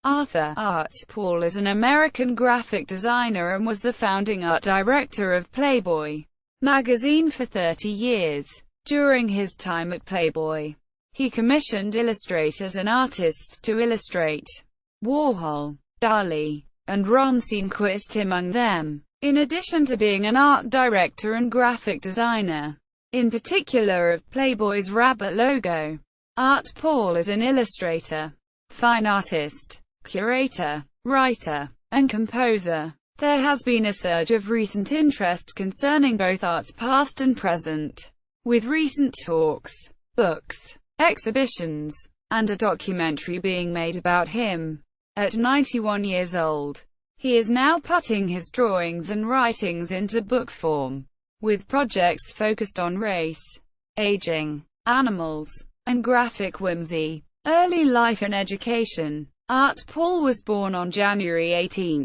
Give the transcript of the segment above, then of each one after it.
Arthur Art Paul is an American graphic designer and was the founding art director of Playboy magazine for 30 years. During his time at Playboy, he commissioned illustrators and artists to illustrate Warhol, Dali, and Ronsenquist among them, in addition to being an art director and graphic designer, in particular of Playboy's rabbit logo. Art Paul is an illustrator, fine artist, curator, writer, and composer. There has been a surge of recent interest concerning both art's past and present, with recent talks, books, exhibitions, and a documentary being made about him. At 91 years old, he is now putting his drawings and writings into book form, with projects focused on race, aging, animals, and graphic whimsy. Early life and education. Art Paul was born on January 18,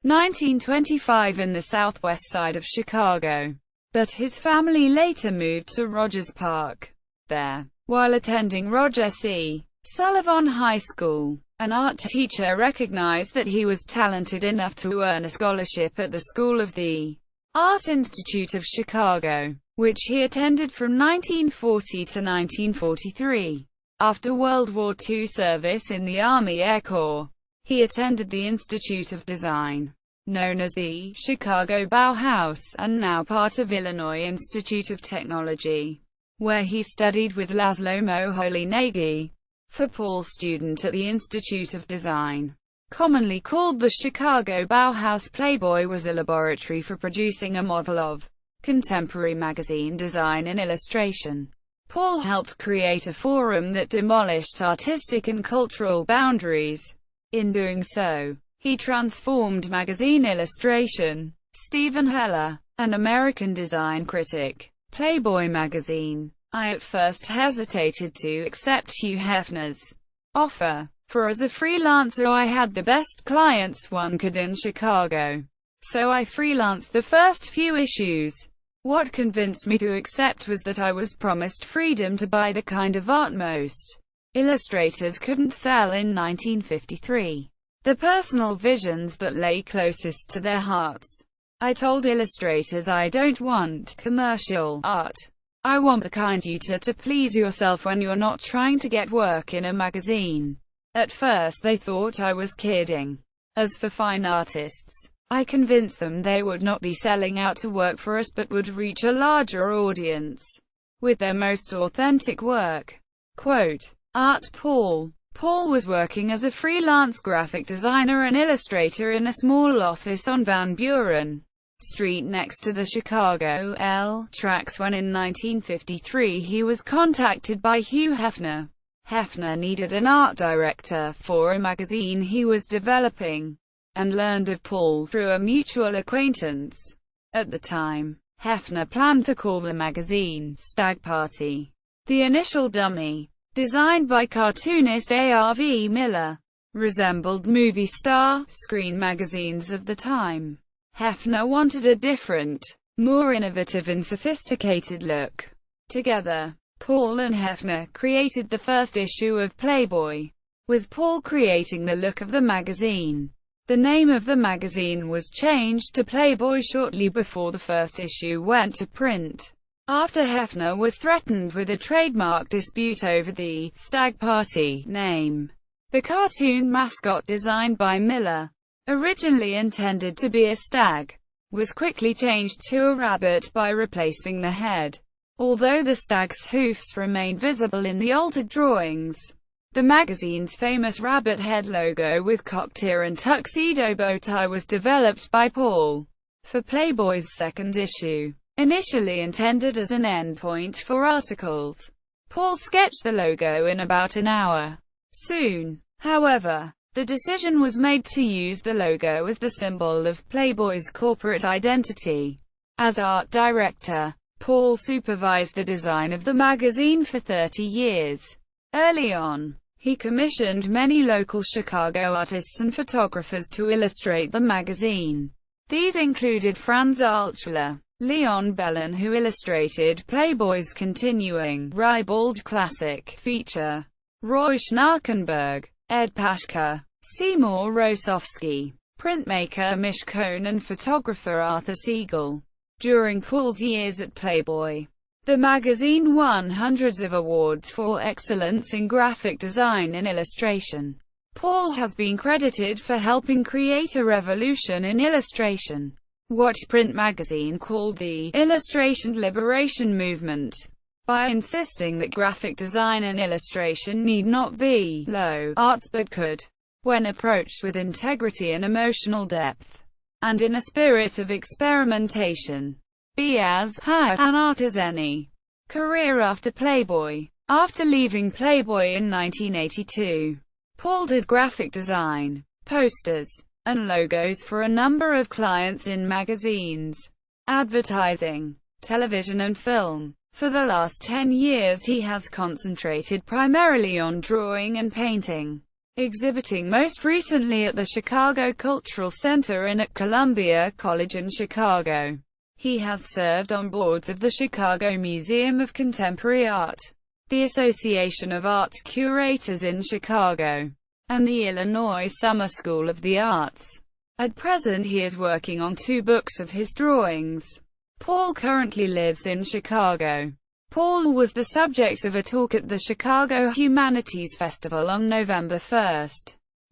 1925 in the southwest side of Chicago, but his family later moved to Rogers Park. There, while attending Roger C. Sullivan High School, an art teacher recognized that he was talented enough to earn a scholarship at the School of the Art Institute of Chicago, which he attended from 1940 to 1943. After World War II service in the Army Air Corps, he attended the Institute of Design, known as the Chicago Bauhaus, and now part of Illinois Institute of Technology, where he studied with Laszlo Moholy-Nagy. For Paul, student at the Institute of Design, commonly called the Chicago Bauhaus, Playboy was a laboratory for producing a model of contemporary magazine design and illustration. Paul helped create a forum that demolished artistic and cultural boundaries. In doing so, he transformed magazine illustration. Stephen Heller, an American design critic, Playboy magazine. I at first hesitated to accept Hugh Hefner's offer, for as a freelancer I had the best clients one could in Chicago. So I freelanced the first few issues. What convinced me to accept was that I was promised freedom to buy the kind of art most illustrators couldn't sell in 1953. The personal visions that lay closest to their hearts. I told illustrators I don't want commercial art. I want the kind you do to please yourself when you're not trying to get work in a magazine. At first they thought I was kidding. As for fine artists, I convinced them they would not be selling out to work for us but would reach a larger audience with their most authentic work. Quote, Art Paul. Paul was working as a freelance graphic designer and illustrator in a small office on Van Buren Street next to the Chicago L tracks when in 1953 he was contacted by Hugh Hefner. Hefner needed an art director for a magazine he was developing, and learned of Paul through a mutual acquaintance. At the time, Hefner planned to call the magazine Stag Party. The initial dummy, designed by cartoonist A.R.V. Miller, resembled movie star screen magazines of the time. Hefner wanted a different, more innovative and sophisticated look. Together, Paul and Hefner created the first issue of Playboy, with Paul creating the look of the magazine. The name of the magazine was changed to Playboy shortly before the first issue went to print, after Hefner was threatened with a trademark dispute over the Stag Party name. The cartoon mascot, designed by Miller, originally intended to be a stag, was quickly changed to a rabbit by replacing the head, although the stag's hoofs remained visible in the altered drawings. The magazine's famous rabbit head logo with cocked ear and tuxedo bow tie was developed by Paul for Playboy's second issue. Initially intended as an endpoint for articles, Paul sketched the logo in about an hour. Soon, however, the decision was made to use the logo as the symbol of Playboy's corporate identity. As art director, Paul supervised the design of the magazine for 30 years. Early on, he commissioned many local Chicago artists and photographers to illustrate the magazine. These included Franz Altschuler, Leon Bellin, who illustrated Playboy's continuing Ribald classic feature, Roy Schnarkenberg, Ed Pashka, Seymour Rosofsky, printmaker Mish Cohn, and photographer Arthur Siegel. During Paul's years at Playboy, the magazine won hundreds of awards for excellence in graphic design and illustration. Paul has been credited for helping create a revolution in illustration, what print magazine called the illustration liberation movement, by insisting that graphic design and illustration need not be low arts but could, when approached with integrity and emotional depth, and in a spirit of experimentation, be as high an art as any. Career after Playboy. After leaving Playboy in 1982, Paul did graphic design, posters, and logos for a number of clients in magazines, advertising, television and film. For the last 10 years he has concentrated primarily on drawing and painting, exhibiting most recently at the Chicago Cultural Center and at Columbia College in Chicago. He has served on boards of the Chicago Museum of Contemporary Art, the Association of Art Curators in Chicago, and the Illinois Summer School of the Arts. At present he is working on 2 books of his drawings. Paul currently lives in Chicago. Paul was the subject of a talk at the Chicago Humanities Festival on November 1,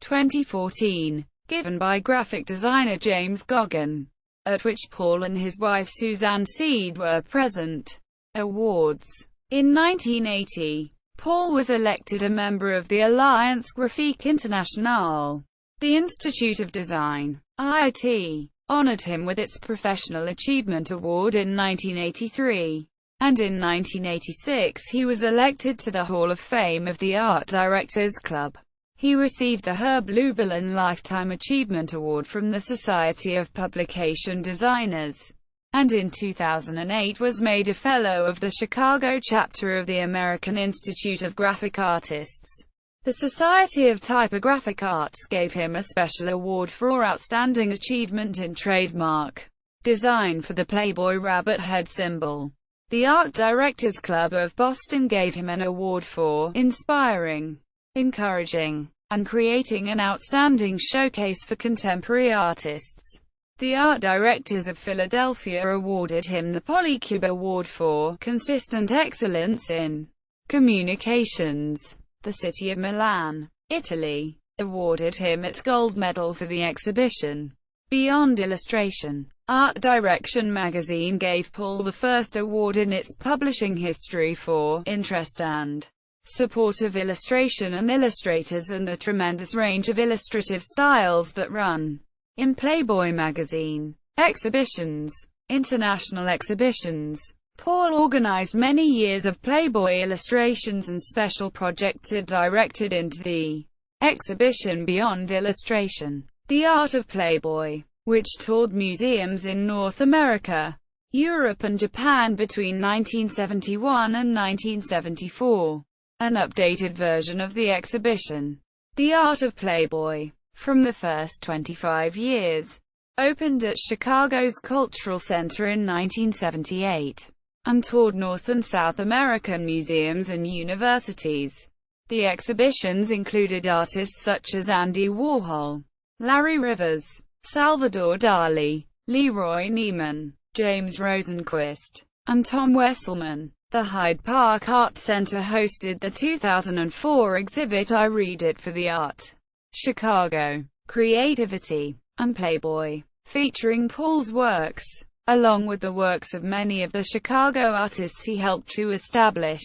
2014, given by graphic designer James Goggin, at which Paul and his wife Suzanne Seed were present. Awards. In 1980, Paul was elected a member of the Alliance Graphique Internationale. The Institute of Design, IIT, honored him with its Professional Achievement Award in 1983, and in 1986 he was elected to the Hall of Fame of the Art Directors Club. He received the Herb Lubalin Lifetime Achievement Award from the Society of Publication Designers, and in 2008 was made a Fellow of the Chicago chapter of the American Institute of Graphic Artists. The Society of Typographic Arts gave him a special award for outstanding achievement in trademark design for the Playboy rabbit head symbol. The Art Directors Club of Boston gave him an award for inspiring, encouraging, and creating an outstanding showcase for contemporary artists. The Art Directors of Philadelphia awarded him the Polycube Award for consistent excellence in communications. The City of Milan, Italy, awarded him its gold medal for the exhibition Beyond Illustration. Art Direction magazine gave Paul the first award in its publishing history for interest and support of illustration and illustrators and the tremendous range of illustrative styles that run in Playboy magazine. Exhibitions. International exhibitions. Paul organized many years of Playboy illustrations and special projects directed into the exhibition Beyond Illustration, The Art of Playboy, which toured museums in North America, Europe and Japan between 1971 and 1974. An updated version of the exhibition, The Art of Playboy, from the first 25 years, opened at Chicago's Cultural Center in 1978. And toured North and South American museums and universities. The exhibitions included artists such as Andy Warhol, Larry Rivers, Salvador Dali, Leroy Neiman, James Rosenquist, and Tom Wesselman. The Hyde Park Art Center hosted the 2004 exhibit I Read It for the Art, Chicago, Creativity, and Playboy, featuring Paul's works, along with the works of many of the Chicago artists he helped to establish.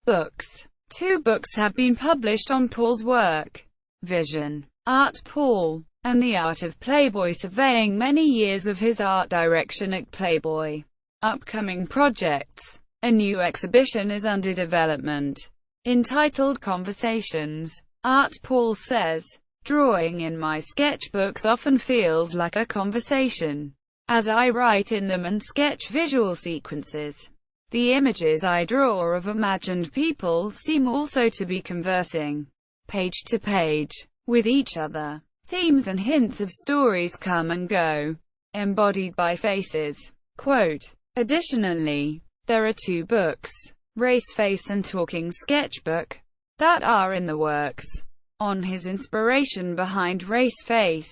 Books. 2 books have been published on Paul's work: Vision, Art Paul, and The Art of Playboy, surveying many years of his art direction at Playboy. Upcoming projects. A new exhibition is under development, entitled Conversations. Art Paul says, "Drawing in my sketchbooks often feels like a conversation, as I write in them and sketch visual sequences. The images I draw of imagined people seem also to be conversing, page to page, with each other. Themes and hints of stories come and go, embodied by faces." Quote, additionally, there are 2 books, Race Face and Talking Sketchbook, that are in the works. on his inspiration behind Race Face.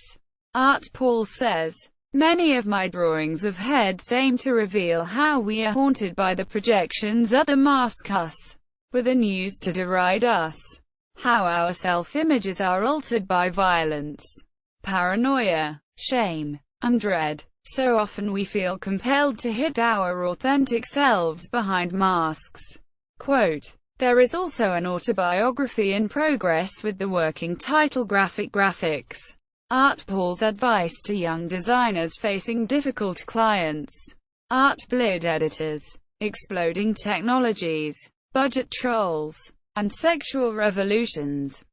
Art Paul says, "Many of my drawings of heads aim to reveal how we are haunted by the projections others mask us with and use to deride us. How our self-images are altered by violence, paranoia, shame, and dread. So often we feel compelled to hide our authentic selves behind masks." Quote, "There is also an autobiography in progress with the working title Graphic Graphics. Art Paul's advice to young designers facing difficult clients, art bleed editors, exploding technologies, budget trolls, and sexual revolutions."